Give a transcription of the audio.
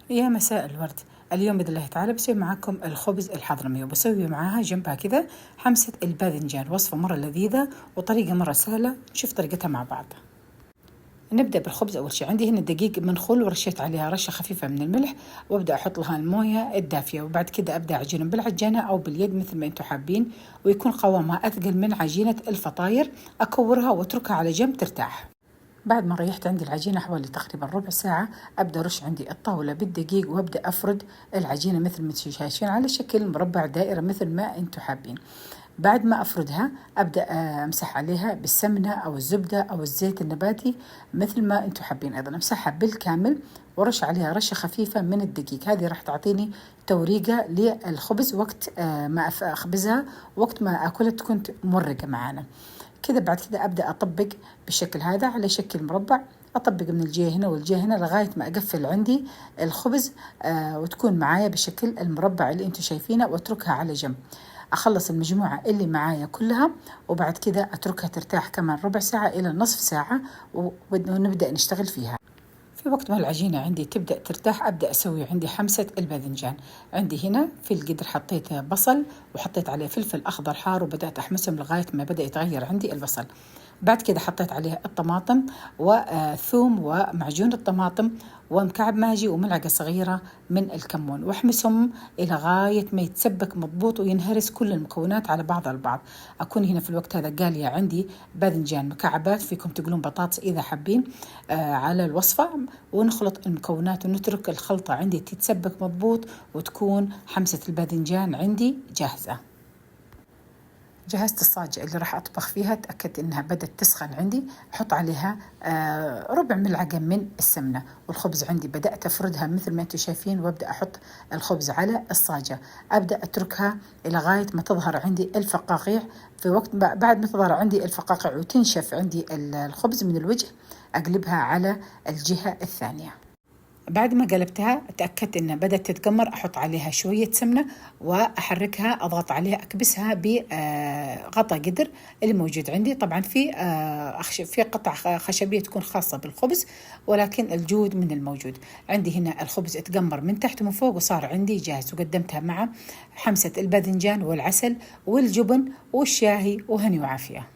يا مساء الورد. اليوم بإذن الله تعالى بسوي معاكم الخبز الحضرمي، وبسوي معاها جنبها كذا حمسة الباذنجان. وصفة مرة لذيذة وطريقة مرة سهلة، نشوف طريقتها مع بعض. نبدأ بالخبز. أول شيء عندي هنا دقيق منخول ورشيت عليها رشة خفيفة من الملح، وأبدأ أحط لها الموية الدافية، وبعد كده أبدأ أعجن بالعجانة أو باليد مثل ما أنتم حابين، ويكون قوامها أثقل من عجينة الفطاير. أكورها وأتركها على جنب ترتاح. بعد ما ريحت عندي العجينة حوالي تقريبا ربع ساعة، أبدأ أرش عندي الطاولة بالدقيق، وأبدأ أفرد العجينة مثل ما انتم شايفين على شكل مربع دائرة مثل ما أنتم حابين. بعد ما أفردها أبدأ أمسح عليها بالسمنة أو الزبدة أو الزيت النباتي مثل ما أنتم حابين. أيضا أمسحها بالكامل ورش عليها رشة خفيفة من الدقيق. هذه راح تعطيني توريقة للخبز وقت ما أخبزها، وقت ما أكلها تكون مرقة معانا كده. بعد كده أبدأ أطبق بالشكل هذا على شكل مربع، أطبق من الجهة هنا والجهة هنا لغاية ما أقفل عندي الخبز وتكون معايا بشكل المربع اللي أنتم شايفينه، وأتركها على جنب. أخلص المجموعة اللي معايا كلها، وبعد كده أتركها ترتاح كمان ربع ساعة إلى نصف ساعة، ونبدأ نشتغل فيها. في وقت ما العجينة عندي تبدأ ترتاح، أبدأ أسوي عندي حمسة الباذنجان. عندي هنا في القدر حطيت بصل وحطيت عليه فلفل أخضر حار، وبدأت أحمسهم لغاية ما بدأ يتغير عندي البصل. بعد كده حطيت عليه الطماطم وثوم ومعجون الطماطم ومكعب ماجي وملعقة صغيرة من الكمون، واحمسهم إلى غاية ما يتسبك مضبوط وينهرس كل المكونات على بعض البعض. أكون هنا في الوقت هذا قالية عندي باذنجان مكعبات، فيكم تقولون بطاطس إذا حابين على الوصفة، ونخلط المكونات ونترك الخلطة عندي تتسبك مضبوط، وتكون حمسة الباذنجان عندي جاهزة. جهزت الصاجة اللي راح أطبخ فيها، تأكد إنها بدأت تسخن عندي. أحط عليها ربع ملعقة من السمنة، والخبز عندي بدأت أفردها مثل ما أنتم شايفين، وأبدأ أحط الخبز على الصاجة. أبدأ أتركها إلى غاية ما تظهر عندي الفقاقيع. في وقت بعد ما تظهر عندي الفقاقيع وتنشف عندي الخبز من الوجه، أقلبها على الجهة الثانية. بعد ما قلبتها تأكدت إنها بدأت تتقمر، أحط عليها شوية سمنة وأحركها، أضغط عليها، أكبسها بغطاء قدر اللي موجود عندي. طبعا في قطع خشبية تكون خاصة بالخبز، ولكن الجود من الموجود عندي. هنا الخبز اتقمر من تحت ومن فوق وصار عندي جاهز، وقدمتها مع حمسة الباذنجان والعسل والجبن والشاهي، وهني وعافية.